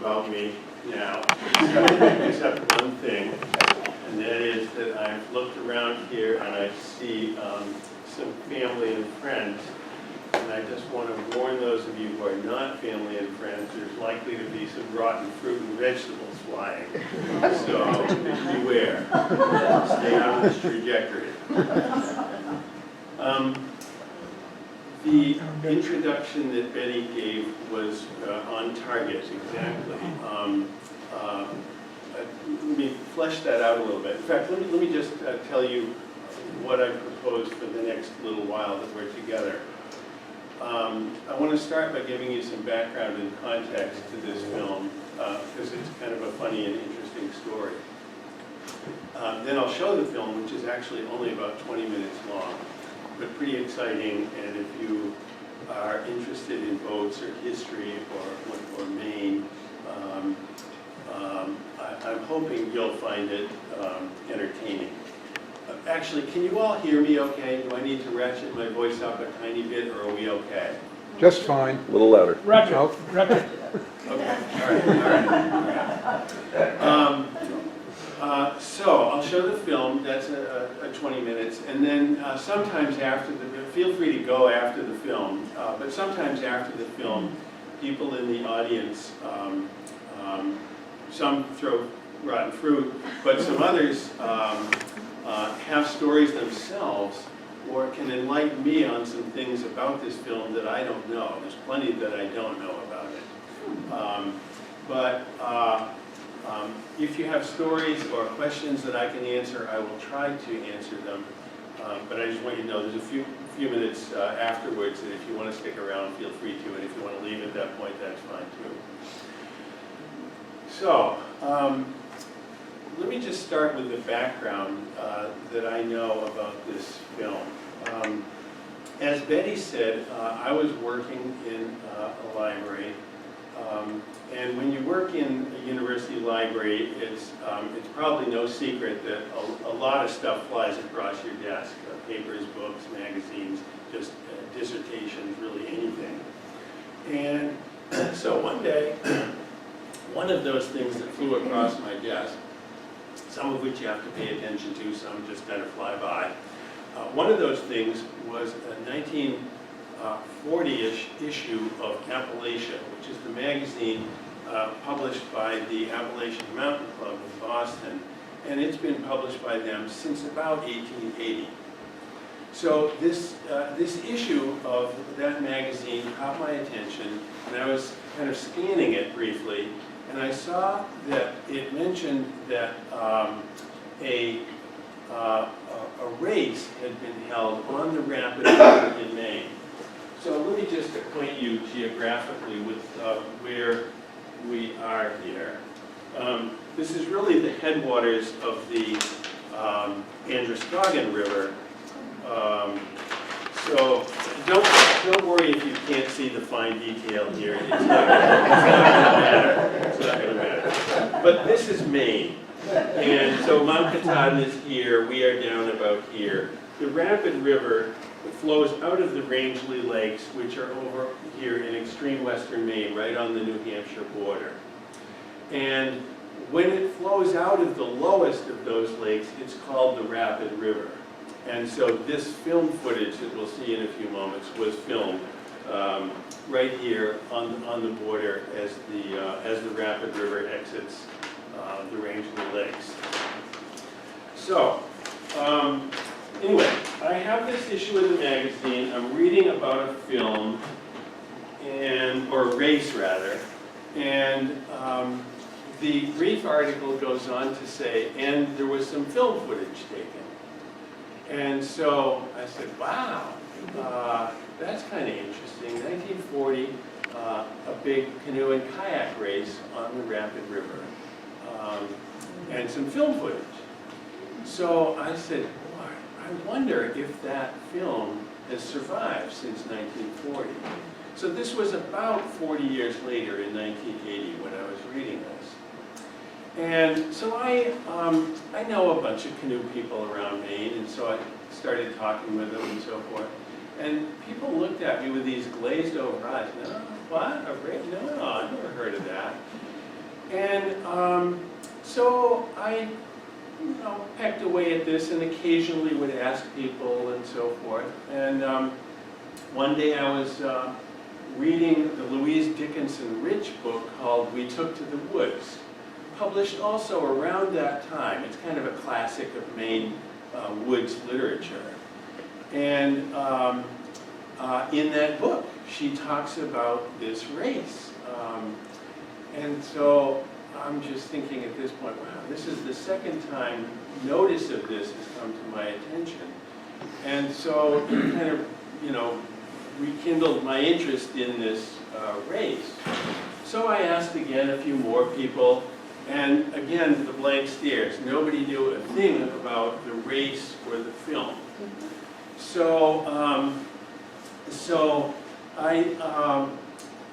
about me now, except one thing, and that is that I've looked around here and I see some family and friends, and I just want to warn those of you who are not family and friends, there's likely to be some rotten fruit and vegetables flying. So beware. Stay on this trajectory. The introduction that Betty gave was on target, exactly. Let me flesh that out a little bit. In fact, let me just tell you what I propose for the next little while that we're together. I want to start by giving you some background and context to this film, because it's kind of a funny and interesting story. Then I'll show the film, which is actually only about 20 minutes long, but pretty exciting, and if you are interested in boats or history or Maine, I'm hoping you'll find it entertaining. Actually, can you all hear me okay? Do I need to ratchet my voice up a tiny bit, or are we okay? Just fine. A little louder. Roger. Okay, all right. So I'll show the film. That's a 20 minutes, and then sometimes after feel free to go after the film, but sometimes after the film, people in the audience, some throw rotten fruit, but some others have stories themselves or can enlighten me on some things about this film that I don't know. There's plenty that I don't know about it. If you have stories or questions that I can answer, I will try to answer them. But I just want you to know there's a few minutes afterwards that if you want to stick around, feel free to, and if you want to leave at that point, that's fine too. So, let me just start with the background that I know about this film. As Betty said, I was working in a library, and when you work in a university library, it's probably no secret that a lot of stuff flies across your desk, papers, books, magazines, just dissertations, really anything. And so one day, one of those things that flew across my desk, some of which you have to pay attention to, some just kind of fly by. One of those things was a 1940-ish issue of Appalachia, which is the magazine published by the Appalachian Mountain Club in Boston, and it's been published by them since about 1880. So this issue of that magazine caught my attention, and I was kind of scanning it briefly, and I saw that it mentioned that a race had been held on the Rapid River in Maine. So let me just acquaint you geographically with where we are here. This is really the headwaters of the Kenduskeag River. So don't worry if you can't see the fine detail here. It's not going to matter. It's not going to matter. But this is Maine. And so Mount Katahdin is here. We are down about here. The Rapid River flows out of the Rangeley Lakes, which are over here in extreme western Maine, right on the New Hampshire border. And when it flows out of the lowest of those lakes, it's called the Rapid River. And so this film footage that we'll see in a few moments was filmed right here on the border as the Rapid River exits the Rangeley Lakes. So, anyway, I have this issue of the magazine. I'm reading about a film, or a race rather, and the brief article goes on to say, and there was some film footage taken. And so I said, wow, that's kind of interesting. 1940, a big canoe and kayak race on the Rapid River, and some film footage. So I said, boy, I wonder if that film has survived since 1940. So this was about 40 years later in 1980 when I was reading this. And so I know a bunch of canoe people around Maine, and so I started talking with them and so forth. And people looked at me with these glazed over eyes. No, what? A race? No, I've never heard of that. And so I, pecked away at this and occasionally would ask people and so forth. And one day I was reading the Louise Dickinson Rich book called We Took to the Woods, published also around that time. It's kind of a classic of Maine woods literature. And in that book, she talks about this race. And so I'm just thinking at this point, wow, this is the second time notice of this has come to my attention. And so it kind of, rekindled my interest in this race. So I asked again a few more people, and again, the blank stares. Nobody knew a thing about the race or the film. So,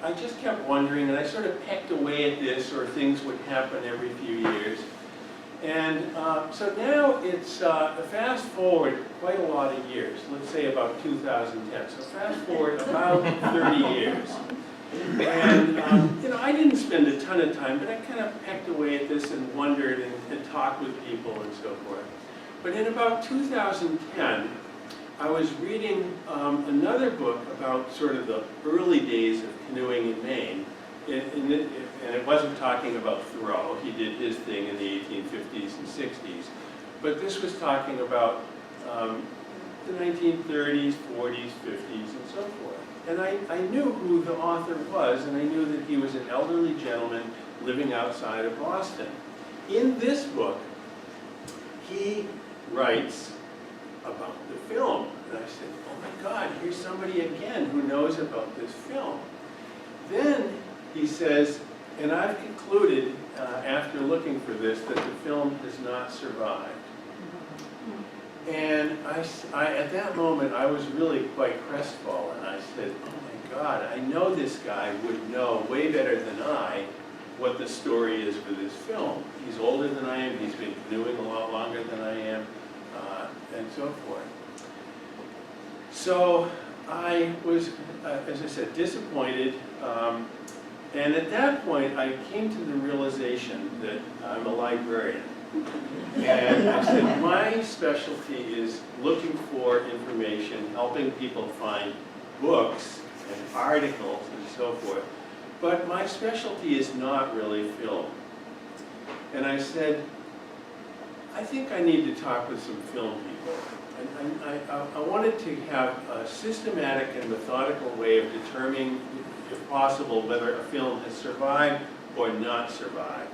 I just kept wondering, and I sort of pecked away at this, or things would happen every few years. And so now it's fast forward quite a lot of years, let's say about 2010. So fast forward about 30 years. And I didn't spend a ton of time, but I kind of pecked away at this and wondered and talked with people and so forth. But in about 2010, I was reading another book about sort of the early days of canoeing in Maine. And it wasn't talking about Thoreau. He did his thing in the 1850s and 60s. But this was talking about the 1930s, 40s, 50s, and so forth. And I knew who the author was, and I knew that he was an elderly gentleman living outside of Boston. In this book, he writes about the film. And I said, oh my God, here's somebody again who knows about this film. Then he says, and I've concluded, after looking for this, that the film has not survived. And at that moment, I was really quite crestfallen. I said, oh my God, I know this guy would know way better than I what the story is for this film. He's older than I am, he's been canoeing a lot longer than I am, and so forth. So I was, as I said, disappointed. And at that point, I came to the realization that I'm a librarian. And I said, my specialty is looking for information, helping people find books and articles and so forth. But my specialty is not really film. And I said, I think I need to talk with some film people. I wanted to have a systematic and methodical way of determining, if possible, whether a film has survived or not survived.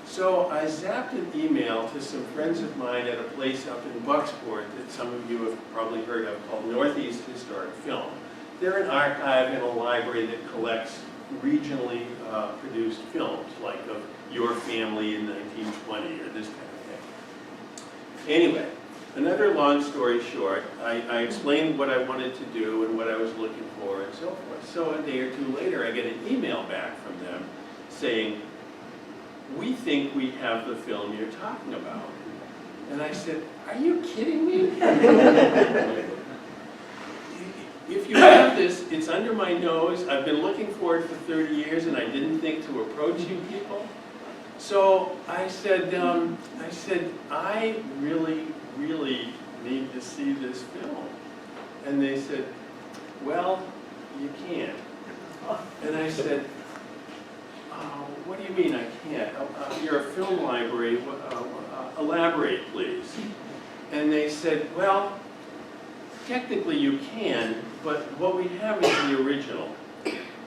So I zapped an email to some friends of mine at a place up in Bucksport that some of you have probably heard of called Northeast Historic Film. They're an archive and a library that collects regionally produced films, like of Your Family in 1920 or this kind of thing. Anyway, another long story short, I explained what I wanted to do and what I was looking for and so forth. So a day or two later, I get an email back from them saying, we think we have the film you're talking about. And I said, are you kidding me? If you have this, it's under my nose. I've been looking for it for 30 years and I didn't think to approach you people. So I said, I really need to see this film. And they said, well, you can't. And I said, what do you mean I can't? You're a film library, elaborate please. And they said, well, technically you can, but what we have is the original.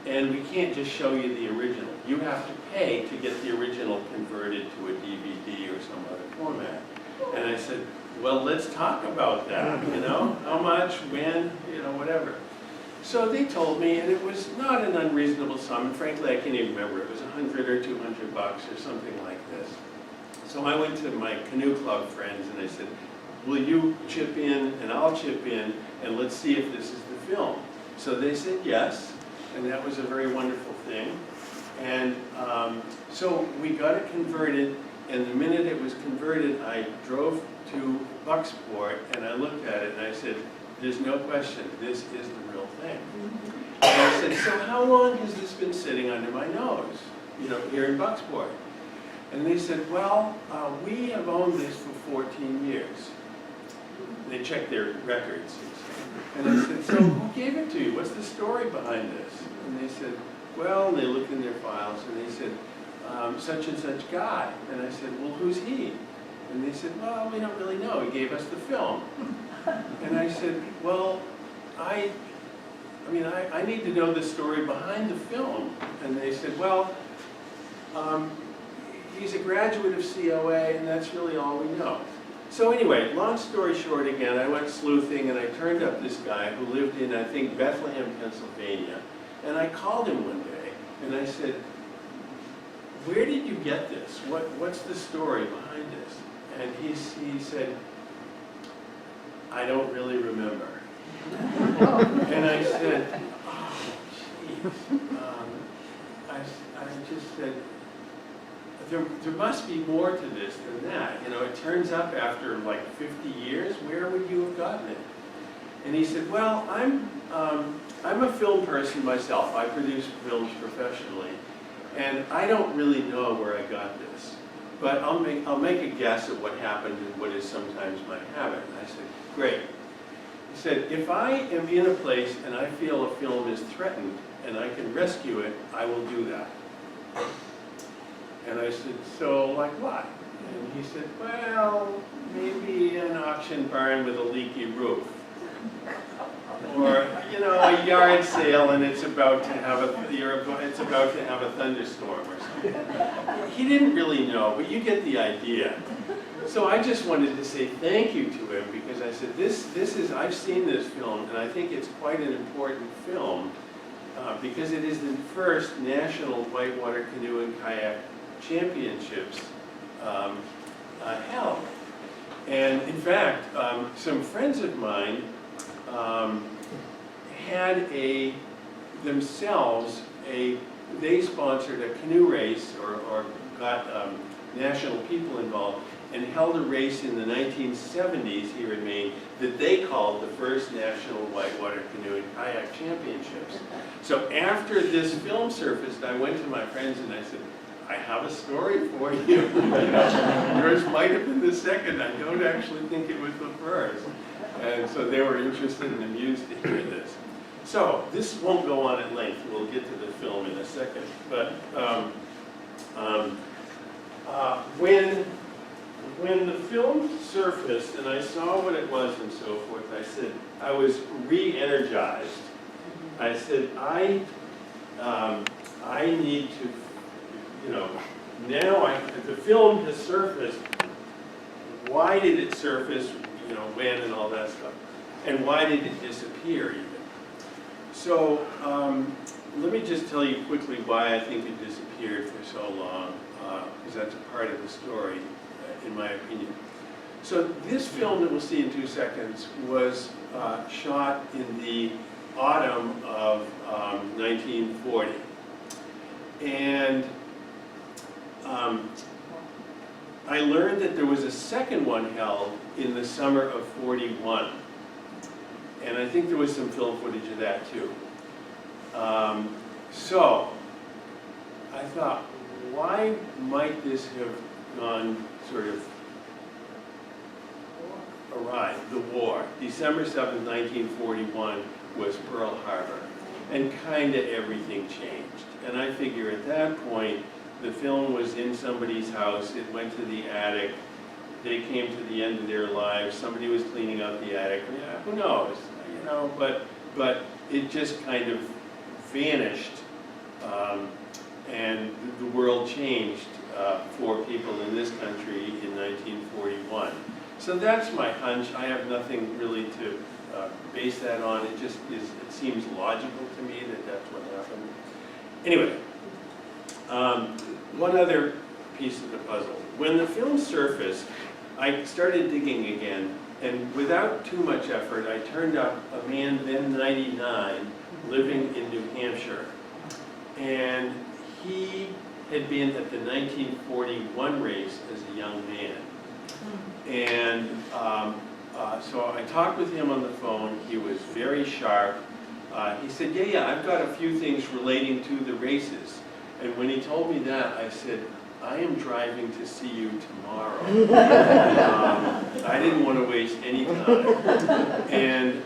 And we can't just show you the original. You have to pay to get the original converted to a DVD or some other format. And I said, well, let's talk about that, how much, when, whatever. So they told me, and it was not an unreasonable sum, and frankly I can't even remember, it was $100 or $200 or something like this. So I went to my canoe club friends and I said, will you chip in and I'll chip in and let's see if this is the film. So they said yes, and that was a very wonderful thing. And so we got it converted, and the minute it was converted, I drove to Bucksport and I looked at it and I said, there's no question, this is the real thing. And I said, so how long has this been sitting under my nose? here in Bucksport. And they said, well, we have owned this for 14 years. They checked their records. And I said, so who gave it to you? What's the story behind this? And they said, well, and they looked in their files and they said, such and such guy. And I said, well, who's he? And they said, well, we don't really know. He gave us the film. And I said, well, I need to know the story behind the film. And they said, well, he's a graduate of COA, and that's really all we know. So anyway, long story short again, I went sleuthing, and I turned up this guy who lived in, I think, Bethlehem, Pennsylvania. And I called him one day, and I said, where did you get this? What's the story behind this? And he said, I don't really remember. And I said, oh, jeez. I just said, there must be more to this than that. It turns up after like 50 years. Where would you have gotten it? And he said, well, I'm a film person myself. I produce films professionally. And I don't really know where I got this. But I'll make a guess at what happened and what is sometimes my habit. And I said, great. He said, if I am in a place and I feel a film is threatened and I can rescue it, I will do that. And I said, so like what? And he said, well, maybe an auction barn with a leaky roof. Or, a yard sale and it's about to have a thunderstorm or something. He didn't really know, but you get the idea. So I just wanted to say thank you to him because I said, I've seen this film and I think it's quite an important film because it is the first National Whitewater Canoe and Kayak Championships held. And in fact, some friends of mine had they sponsored a canoe race or got national people involved and held a race in the 1970s here in Maine that they called the first National Whitewater Canoe and Kayak Championships. So after this film surfaced, I went to my friends and I said, I have a story for you. Yours might have been the second. I don't actually think it was the first. And so they were interested and amused to hear this. So this won't go on at length. We'll get to the film in a second. But when the film surfaced and I saw what it was and so forth, I said, I was re-energized. I said, I need to, now the film has surfaced. Why did it surface, when and all that stuff? And why did it disappear even? So let me just tell you quickly why I think it disappeared for so long, because that's a part of the story, in my opinion. So this film that we'll see in 2 seconds was shot in the autumn of 1940. And I learned that there was a second one held in the summer of 41. And I think there was some film footage of that too. So I thought, why might this have gone sort of awry? The war. December 7th, 1941 was Pearl Harbor. And kind of everything changed. And I figure at that point, the film was in somebody's house, it went to the attic, they came to the end of their lives, somebody was cleaning out the attic, yeah, who knows, but it just kind of vanished, and the world changed for people in this country in 1941. So that's my hunch. I have nothing really to base that on. It just is, it seems logical to me that that's what happened. Anyway, one other piece of the puzzle. When the film surfaced, I started digging again, and without too much effort, I turned up a man then 99 living in New Hampshire. And he had been at the 1941 race as a young man. And so I talked with him on the phone. He was very sharp. He said, yeah, I've got a few things relating to the races. And when he told me that, I said, I am driving to see you tomorrow. I didn't want to waste any time. And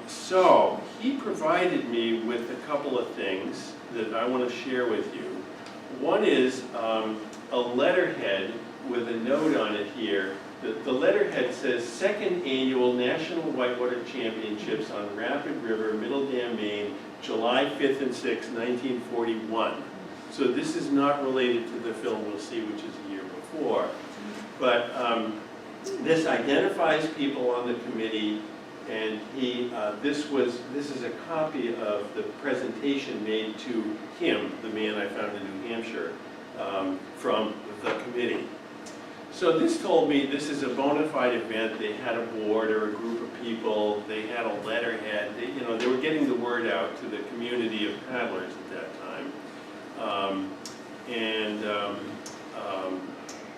so he provided me with a couple of things that I want to share with you. One is a letterhead with a note on it here. The letterhead says, Second Annual National Whitewater Championships on Rapid River, Middle Dam, Maine, July 5th and 6th, 1941. So this is not related to the film we'll see, which is a year before. But this identifies people on the committee, and this is a copy of the presentation made to him, the man I found in New Hampshire, from the committee. So this told me this is a bona fide event. They had a board or a group of people. They had a letterhead. They were getting the word out to the community of paddlers at that time.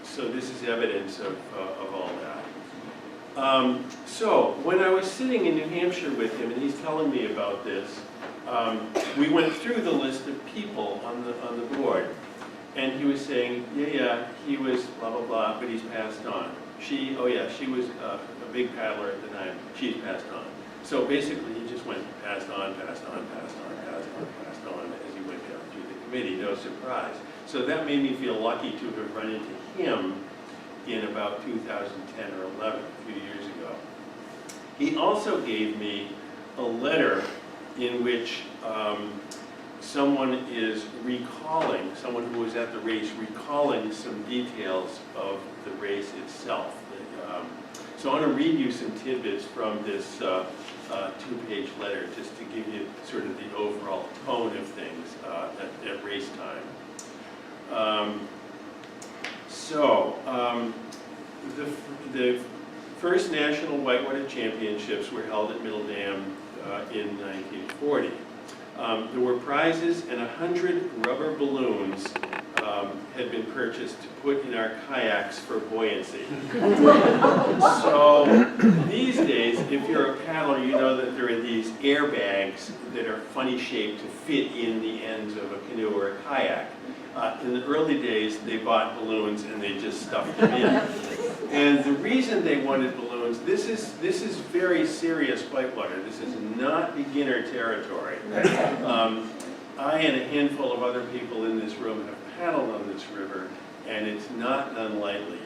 So this is evidence of all that. So when I was sitting in New Hampshire with him, and he's telling me about this, we went through the list of people on the board. And he was saying, he was blah, blah, blah, but he's passed on. She was a big paddler at the time. She's passed on. So basically, he just went passed on, passed on, passed on, passed on, passed on as he went down through the committee. No surprise. So that made me feel lucky to have run into him in about 2010 or 11, a few years ago. He also gave me a letter in which someone is recalling, someone who was at the race, recalling some details of the race itself. So I want to read you some tidbits from this two-page letter, just to give you sort of the overall tone of things at race time. The first National Whitewater Championships were held at Middle Dam in 1940. There were prizes, and 100 rubber balloons had been purchased to put in our kayaks for buoyancy. So these days, if you're a paddler, you know that there are these airbags that are funny shaped to fit in the ends of a canoe or a kayak. In the early days, they bought balloons and they just stuffed them in. And the reason they wanted balloons, this is very serious whitewater. This is not beginner territory. I and a handful of other people in this room have paddled on this river, and it's not done lightly.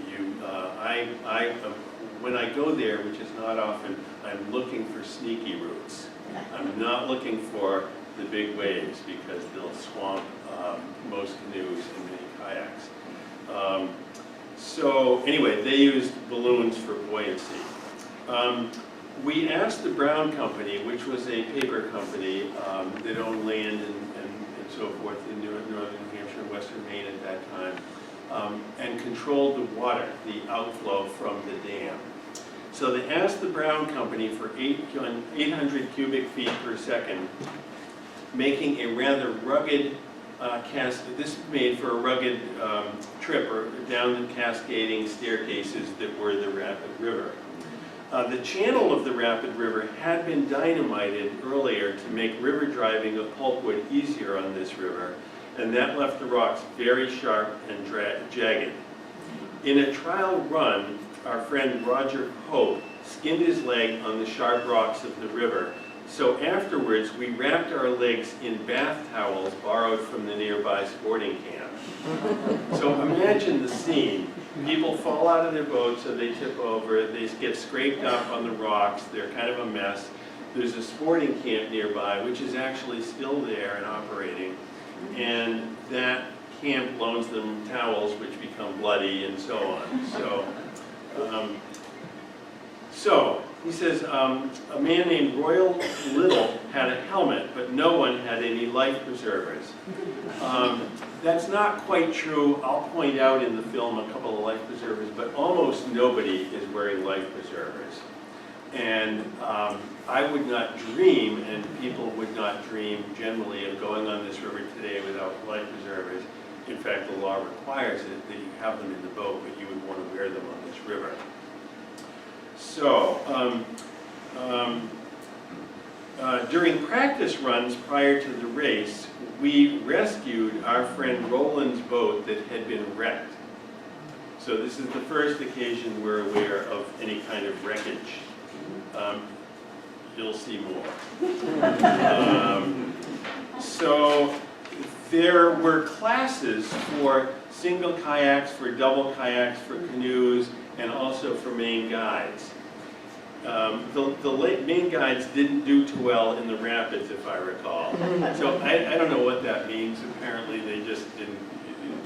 When I go there, which is not often, I'm looking for sneaky routes. I'm not looking for the big waves because they'll swamp most canoes and many kayaks. So anyway, they used balloons for buoyancy. We asked the Brown Company, which was a paper company that owned land and so forth in northern New Hampshire and western Maine at that time, and controlled the water, the outflow from the dam. So they asked the Brown Company for 800 cubic feet per second, making a rather rugged this made for a rugged trip or down the cascading staircases that were the rapid river. The channel of the rapid river had been dynamited earlier to make river driving of pulpwood easier on this river, and that left the rocks very sharp and jagged. In a trial run, our friend Roger Hope skinned his leg on the sharp rocks of the river. So afterwards, we wrapped our legs in bath towels borrowed from the nearby sporting camp. So imagine the scene. People fall out of their boats, so they tip over, they get scraped up on the rocks, they're kind of a mess. There's a sporting camp nearby, which is actually still there and operating, and that camp loans them towels which become bloody and so on. So he says, a man named Royal Little had a helmet, but no one had any life preservers. That's not quite true. I'll point out in the film a couple of life preservers, but almost nobody is wearing life preservers. And I would not dream, and people would not dream generally, of going on this river today without life preservers. In fact, the law requires it that you have them in the boat, but you would want to wear them on this river. So, During practice runs prior to the race, we rescued our friend Roland's boat that had been wrecked. So this is the first occasion we're aware of any kind of wreckage. You'll see more. So there were classes for single kayaks, for double kayaks, for canoes, and also for Maine guides. The Maine guides didn't do too well in the rapids, if I recall. So I don't know what that means. Apparently they just didn't.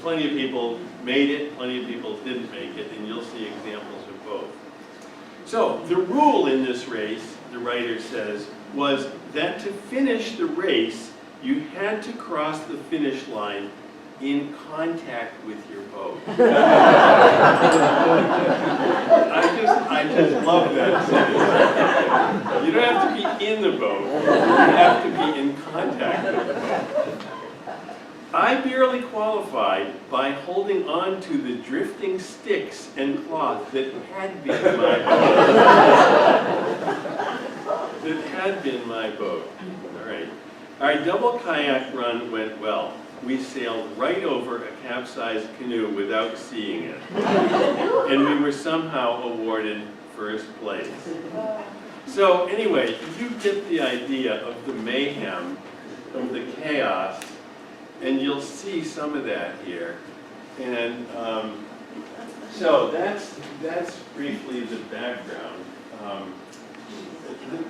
Plenty of people made it, plenty of people didn't make it, and you'll see examples of both. So the rule in this race, the writer says, was that to finish the race, you had to cross the finish line in contact with your boat. I just love that sentence. You don't have to be in the boat, you have to be in contact with the boat. I barely qualified by holding on to the drifting sticks and cloth that had been my boat. That had been my boat. All right. Our double kayak run went well. We sailed right over a capsized canoe without seeing it. And we were somehow awarded first place. So anyway, you get the idea of the mayhem, of the chaos, and you'll see some of that here. And so that's briefly the background.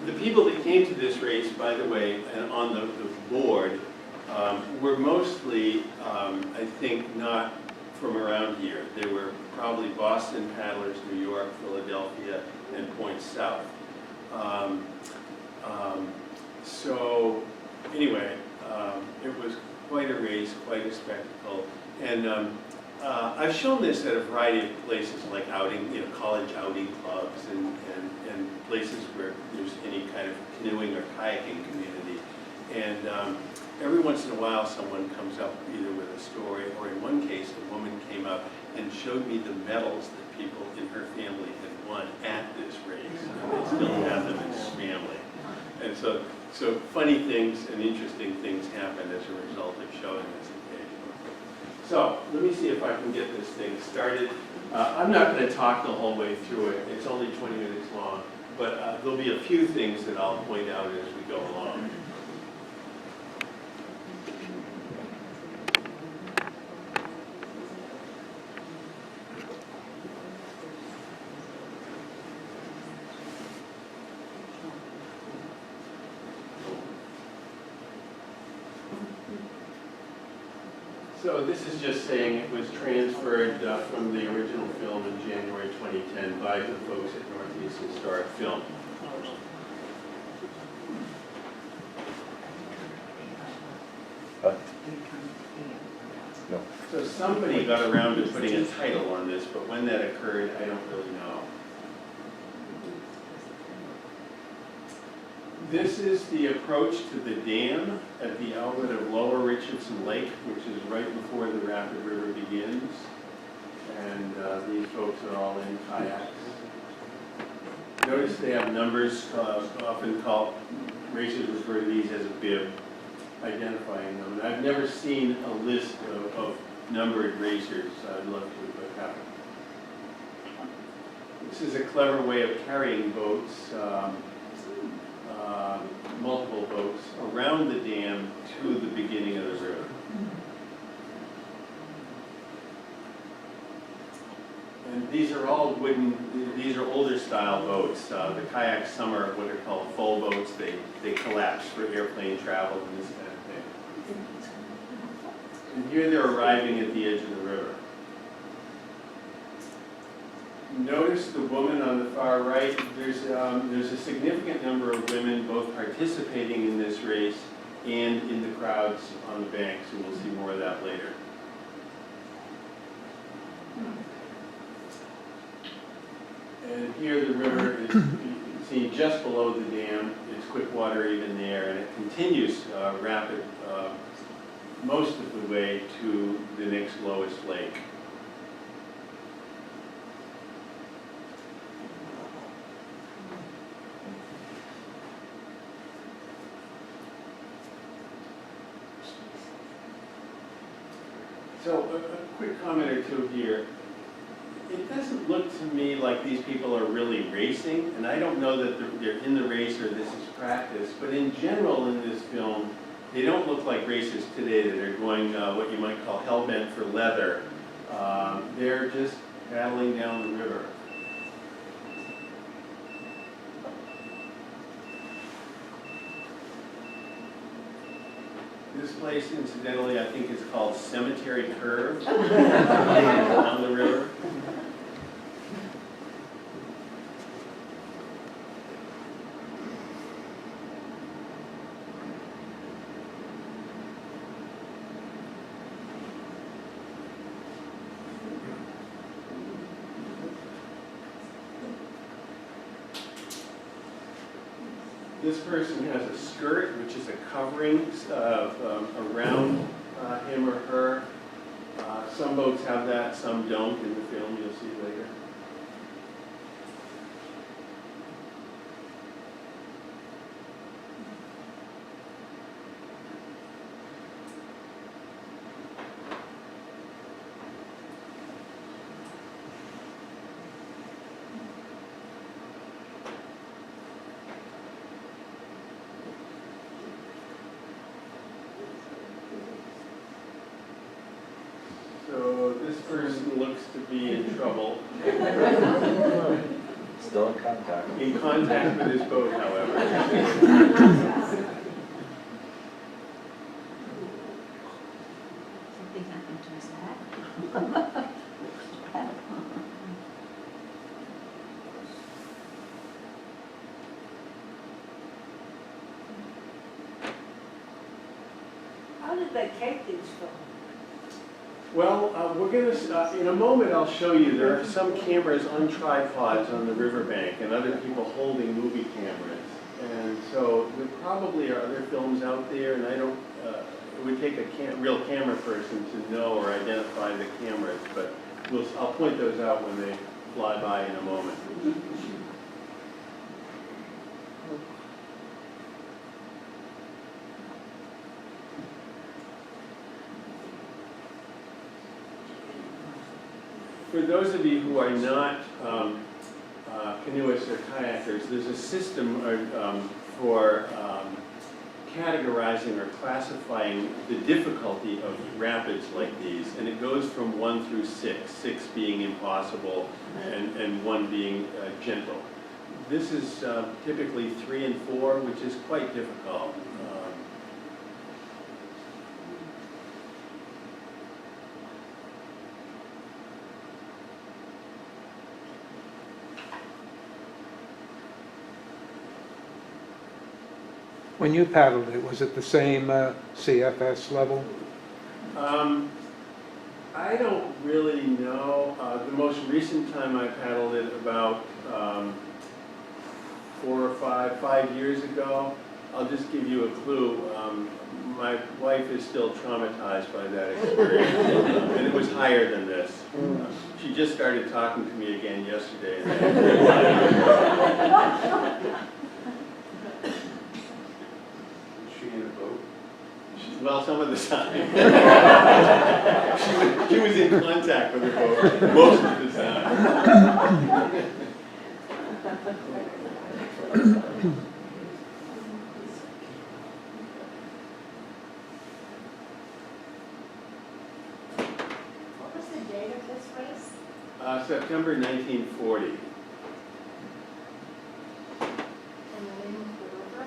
The people that came to this race, by the way, and on the board, were mostly, I think, not from around here. They were probably Boston paddlers, New York, Philadelphia, and points south. So anyway, it was quite a race, quite a spectacle. And I've shown this at a variety of places, like outing, college outing clubs and places where there's any kind of canoeing or kayaking community. And every once in a while, someone comes up either with a story, or in one case, a woman came up and showed me the medals that people in her family had won at this race. And they still have them in their family. And so funny things and interesting things happen as a result of showing this occasion. So let me see if I can get this thing started. I'm not going to talk the whole way through it. It's only 20 minutes long. But there'll be a few things that I'll point out as we go along. So this is just saying it was transferred from the original film in January 2010 by the folks at Northeast Historic Film. No. So somebody got around to putting a title on this, but when that occurred, I don't really know. This is the approach to the dam at the outlet of Lower Richardson Lake, which is right before the Rapid River begins. And these folks are all in kayaks. Notice they have numbers, often called, racers refer to these as a bib, identifying them. And I've never seen a list of numbered racers. I'd love to, but haven't. This is a clever way of carrying boats. Multiple boats around the dam to the beginning of the river. And these are all wooden, these are older style boats. The kayaks, some are what are called full boats. They collapse for airplane travel and this kind of thing. And here they're arriving at the edge of the river. Notice the woman on the far right. There's a significant number of women both participating in this race and in the crowds on the banks, and we'll see more of that later. And here the river is seen just below the dam. It's quick water even there, and it continues rapid most of the way to the next lowest lake. So a quick comment or two here. It doesn't look to me like these people are really racing, and I don't know that they're in the race or this is practice, but in general in this film, they don't look like racers today that are going what you might call hell-bent for leather. They're just paddling down the river. This place, incidentally, I think is called Cemetery Curve on the river. This person has a skirt, which is a covering around him or her. Some boats have that, some don't in the film, you'll see later. So this person looks to be in trouble. Still in contact. In contact with his boat, however. Something happened to his hat. How did they take these films? Well, we're going to, in a moment I'll show you, there are some cameras on tripods on the riverbank and other people holding movie cameras. And so there probably are other films out there, and I don't, it would take a real camera person to know or identify the cameras, but I'll point those out when they fly by in a moment. For those of you who are not canoeists or kayakers, there's a system for categorizing or classifying the difficulty of rapids like these, and it goes from 1 through 6, 6 being impossible and 1 being gentle. This is typically 3 and 4, which is quite difficult. When you paddled it, was it the same CFS level? I don't really know. The most recent time I paddled it about 4 or 5 years ago. I'll just give you a clue. My wife is still traumatized by that experience, and it was higher than this. She just started talking to me again yesterday. Well, some of the time. She was in contact with her boat most of the time. What was the date of this race? September 1940. And the name of the river?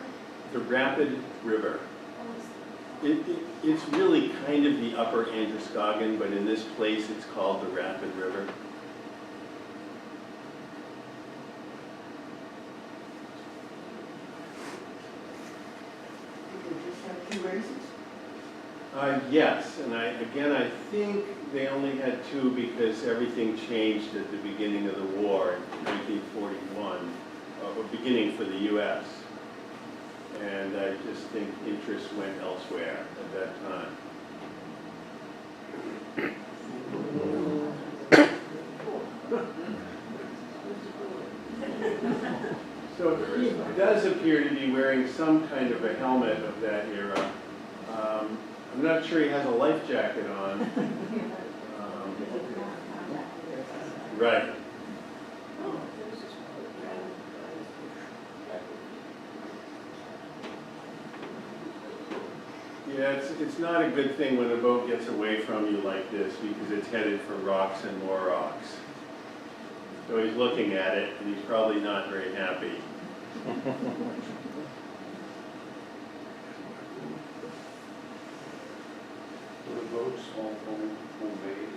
The Rapid River. It's really kind of the upper Androscoggin, but in this place it's called the Rapid River. Did they just have 2 races? Yes, and I think they only had 2 because everything changed at the beginning of the war in 1941, beginning for the U.S. And I just think interest went elsewhere at that time. So he does appear to be wearing some kind of a helmet of that era. I'm not sure he has a life jacket on. Right. Yeah, it's not a good thing when a boat gets away from you like this because it's headed for rocks and more rocks. So he's looking at it and he's probably not very happy. Were the boats all homemade?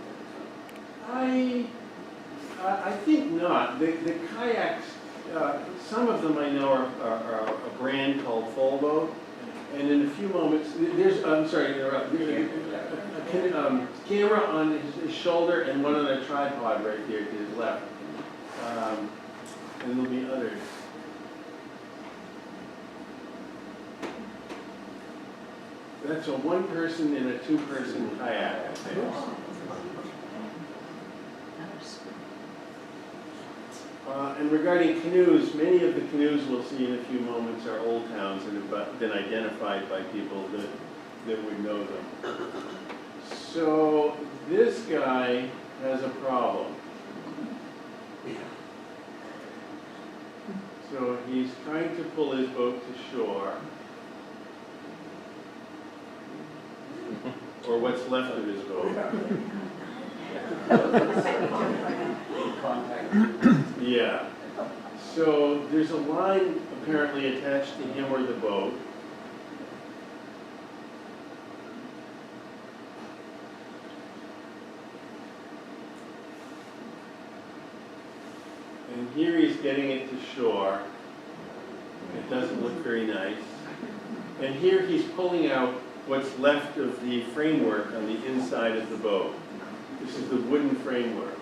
I think not. The kayaks, some of them I know are a brand called Full Boat. And in a few moments, I'm sorry to interrupt. There's a camera on his shoulder and one on a tripod right here to his left. And there'll be others. That's a one-person and a two-person kayak, I think. And regarding canoes, many of the canoes we'll see in a few moments are old towns and have been identified by people that would know them. So this guy has a problem. So he's trying to pull his boat to shore, or what's left of his boat. Yeah. So there's a line apparently attached to him or the boat. And here he's getting it to shore. It doesn't look very nice. And here he's pulling out what's left of the framework on the inside of the boat. This is the wooden framework.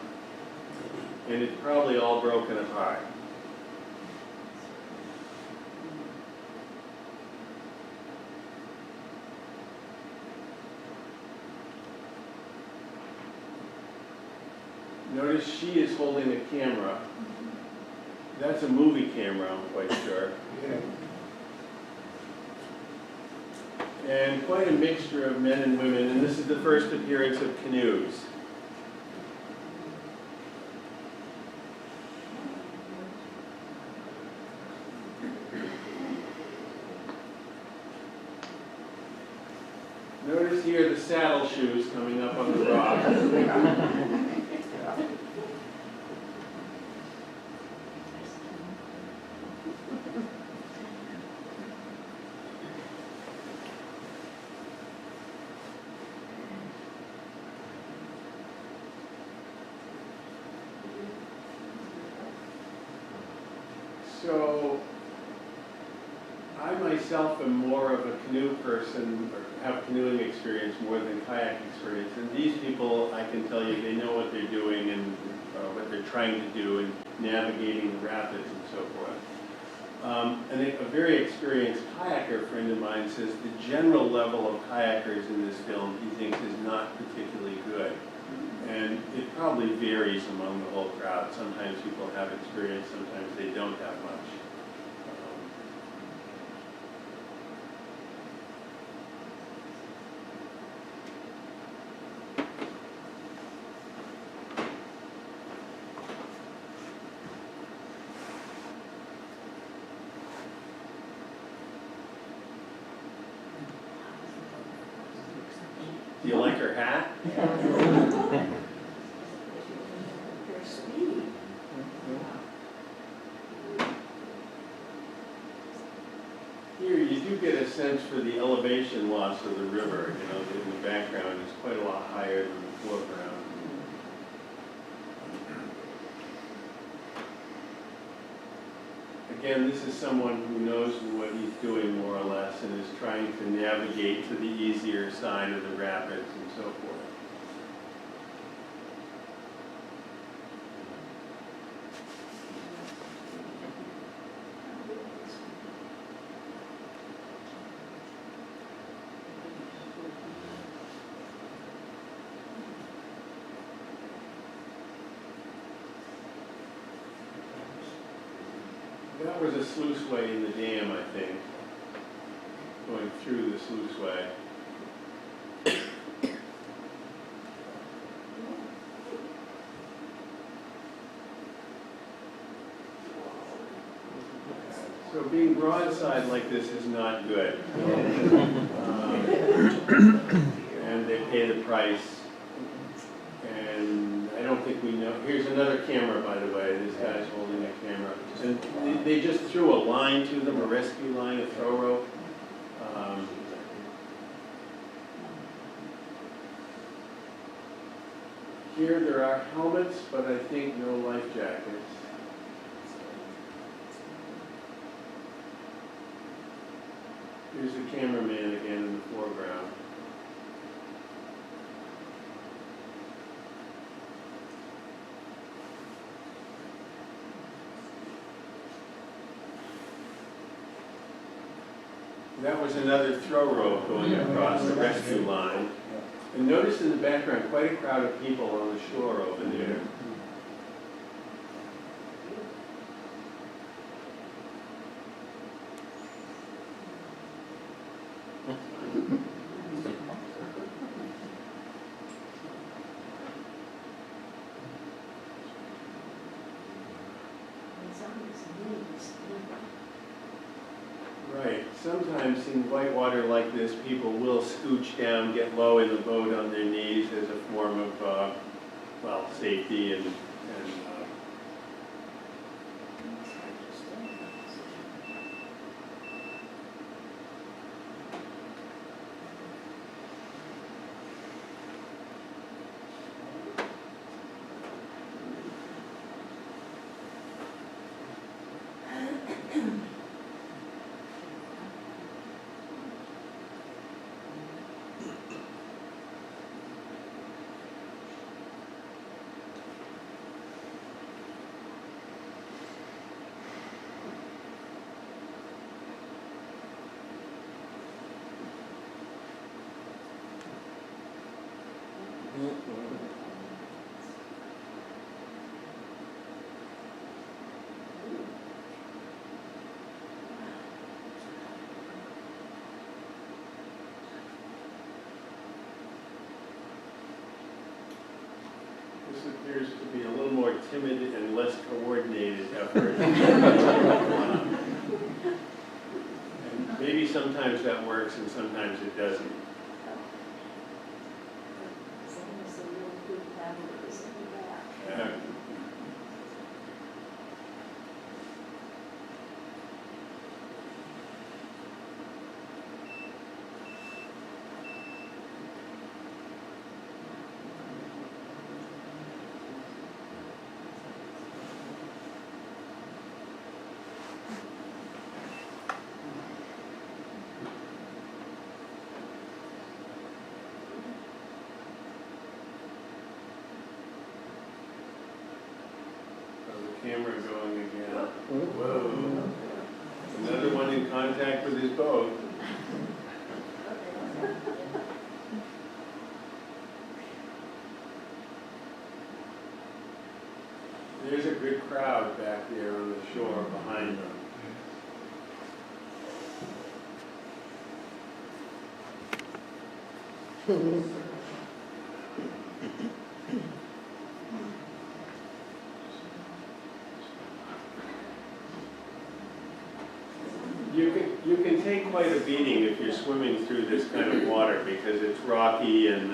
And it's probably all broken apart. Notice she is holding a camera. That's a movie camera, I'm quite sure. And quite a mixture of men and women, and this is the first appearance of canoes. Notice here the saddle shoes coming up on the rock. So, I myself am more of a canoe person, or have canoeing experience more than kayak experience. And these people, I can tell you, they know what they're doing and what they're trying to do in navigating the rapids and so forth. And a very experienced kayaker friend of mine says the general level of kayakers in this film he thinks is not particularly good. And it probably varies among the whole crowd. Sometimes people have experience, sometimes they don't have much. Do you like her hat? Here you do get a sense for the elevation loss of the river. You know, in the background is quite a lot higher than the foreground. Again, this is someone who knows what he's doing more or less and is trying to navigate to the easier side of the rapids and so forth. That was a sluiceway in the dam, I think, going through the sluiceway. So being broadside like this is not good. And they pay the price. And I don't think we know. Here's another camera, by the way. This guy's holding a camera. And they just threw a line to them, a rescue line, a throw rope. Here there are helmets, but I think no life jackets. Here's the cameraman again in the foreground. That was another throw rope going across the rescue line. And notice in the background quite a crowd of people on the shore over there. Right. Sometimes in whitewater like this, people will scooch down, get low in the boat on their knees as a form of, well, safety and this appears to be a little more timid and less coordinated effort. And maybe sometimes that works and sometimes it doesn't. Yeah. Camera going again. Whoa. Another one in contact with his boat. There's a good crowd back there on the shore behind them. You can take quite a beating if you're swimming through this kind of water because it's rocky and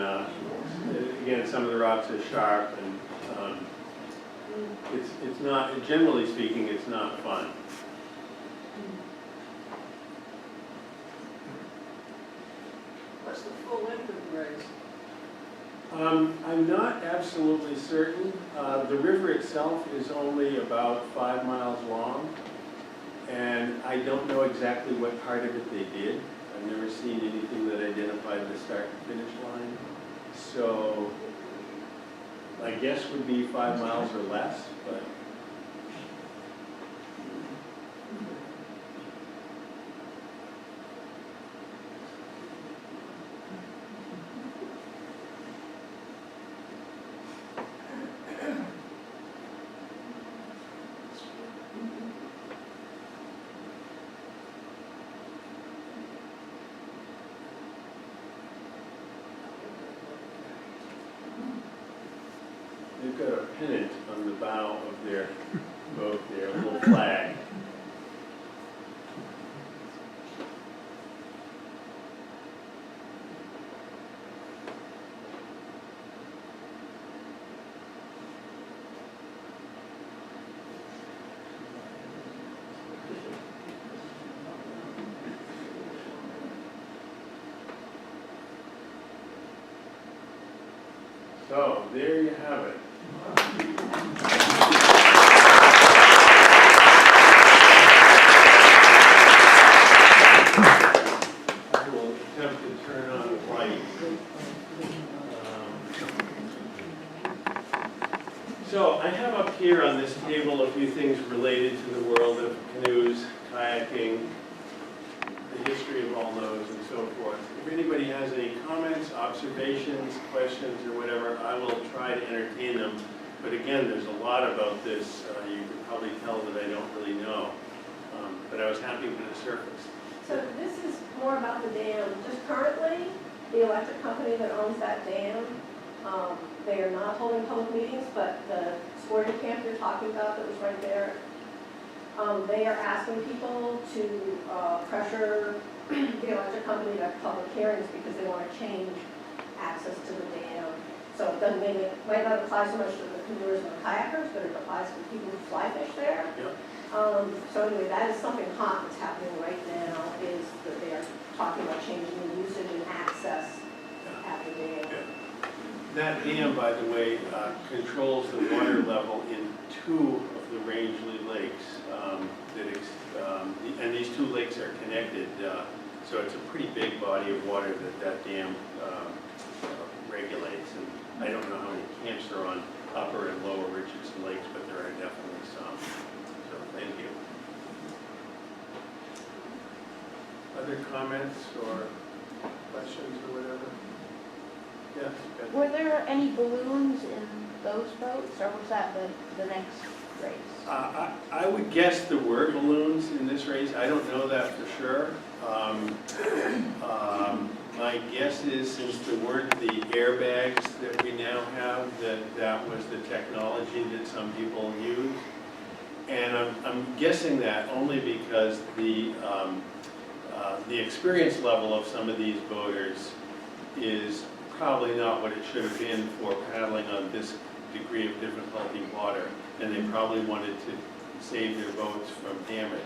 again some of the rocks are sharp and it's not, generally speaking, it's not fun. What's the full length of the race? I'm not absolutely certain. The river itself is only about 5 miles long. And I don't know exactly what part of it they did. I've never seen anything that identified the start and finish line. So my guess would be 5 miles or less, but they've got a pennant on the bow of their boat there, a little flag. So, there you have it. I will attempt to turn on the light. So I have up here on this table a few things related to the world of canoes, kayaking, the history of all those, and so forth. If anybody has any comments, observations, questions, or whatever, I will try to entertain them. But again, there's a lot about this. You can probably tell that I don't really know. But I was happy when it surfaced. So this is more about the dam. Just currently, the electric company that owns that dam, they are not holding public meetings, but the sporting camp you're talking about that was right there, they are asking people to pressure the electric company to have public hearings because they want to change access to the dam. So it doesn't mean it might not apply so much to the canoers and the kayakers, but it applies to people who fly fish there. Yep. So anyway, that is something hot that's happening right now, is that they are talking about changing the usage and access at the dam. That dam, by the way, controls the water level in 2 of the Rangeley lakes. And these 2 lakes are connected, so it's a pretty big body of water that dam regulates. And I don't know how many camps are on Upper and Lower Richardson Lakes, but there are definitely some. So thank you. Other comments or questions or whatever? Yes. Beth? Were there any balloons in those boats, or was that the next race? I would guess there were balloons in this race. I don't know that for sure. My guess is, since there weren't the airbags that we now have, that was the technology that some people use. And I'm guessing that only because the experience level of some of these boaters is probably not what it should have been for paddling on this degree of difficulty water, and they probably wanted to save their boats from damage.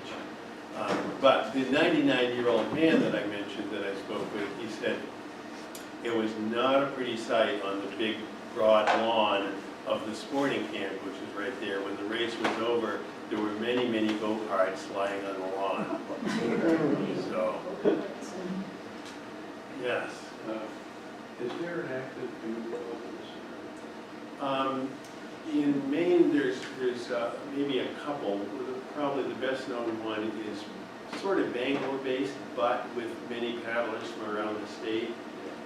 But the 99-year-old man that I mentioned that I spoke with, he said it was not a pretty sight on the big broad lawn of the sporting camp, which is right there. When the race was over, there were many, many go-karts lying on the lawn. So, yes. Is there an active canoe club in this area? In Maine, there's maybe a couple. Probably the best known one is sort of Bangor based, but with many paddlers from around the state.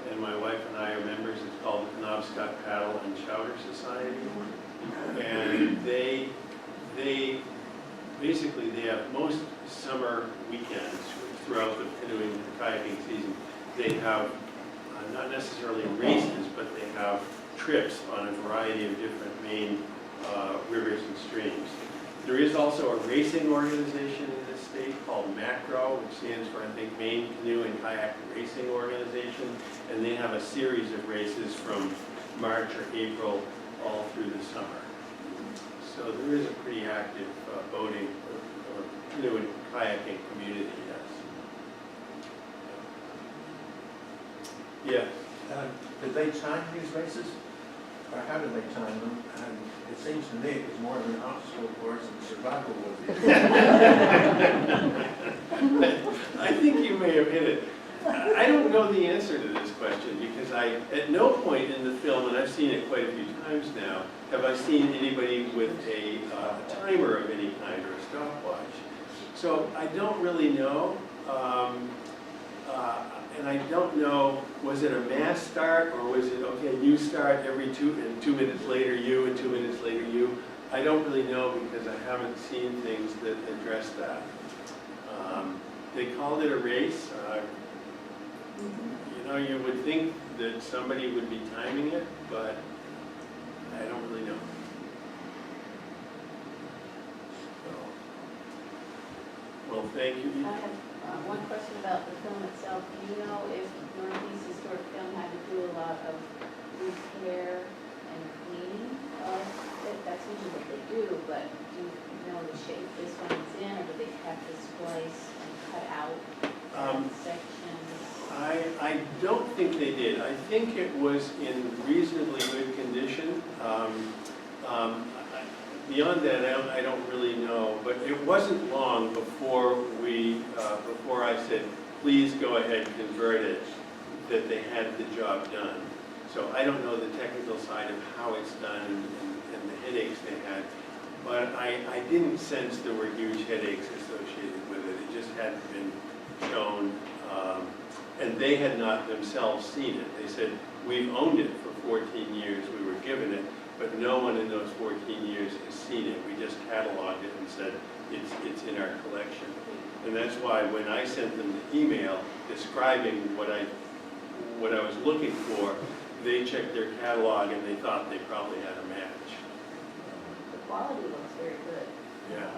And my wife and I are members. It's called the Kenduskeag Paddle and Chowder Society. And they basically have most summer weekends throughout the canoeing and kayaking season. They have not necessarily races, but they have trips on a variety of different Maine rivers and streams. There is also a racing organization in this state called MACRO, which stands for, I think, Maine Canoe and Kayak Racing Organization, and they have a series of races from March or April all through the summer. So there is a pretty active boating or canoe and kayaking community, yes. Yes. Did they time these races? Or how did they time them? And it seems to me it was more of an obstacle course and survival would be. I think you may have hit it. I don't know the answer to this question because at no point in the film, and I've seen it quite a few times now, have I seen anybody with a timer of any kind or a stopwatch. So I don't really know. And I don't know, was it a mass start or was it, okay, you start every 2 and 2 minutes later you and 2 minutes later you? I don't really know because I haven't seen things that address that. They called it a race. You know, you would think that somebody would be timing it, but I don't really know. So, well, thank you. I have one question about the film itself. Do you know if Northeast Historic Film had to do a lot of repair and cleaning of it? That's usually what they do, but do you know the shape this one's in, or do they have to splice and cut out sections? I I don't think they did. I think it was in reasonably good condition. Beyond that, I don't really know, but it wasn't long before before I said, please go ahead, convert it, that they had the job done. So I don't know the technical side of how it's done and the headaches they had, but I didn't sense there were huge headaches associated with it. It just hadn't been shown, and they had not themselves seen it. They said, we've owned it for 14 years, we were given it, but no one in those 14 years has seen it. We just cataloged it and said, it's in our collection. And that's why when I sent them the email describing what I was looking for, they checked their catalog and they thought they probably had a match. The quality looks very good. Yeah.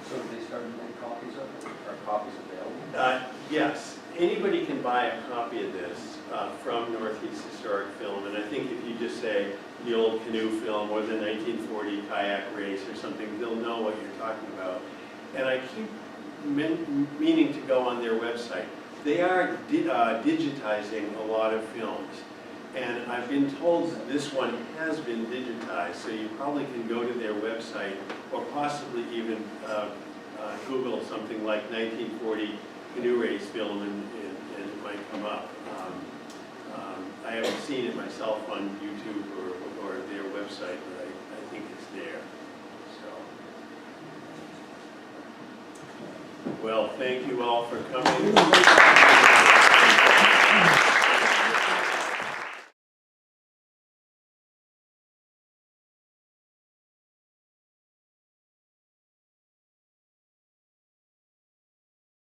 So have they started to make copies of it? Are copies available? Yes, anybody can buy a copy of this from Northeast Historic Film, and I think if you just say the old canoe film or the 1940 kayak race or something, they'll know what you're talking about. And I keep meaning to go on their website. They are digitizing a lot of films, and I've been told that this one has been digitized, so you probably can go to their website or possibly even Google something like 1940 canoe race film and it might come up. I haven't seen it myself on YouTube or their website, but I think it's there. So, well, thank you all for coming.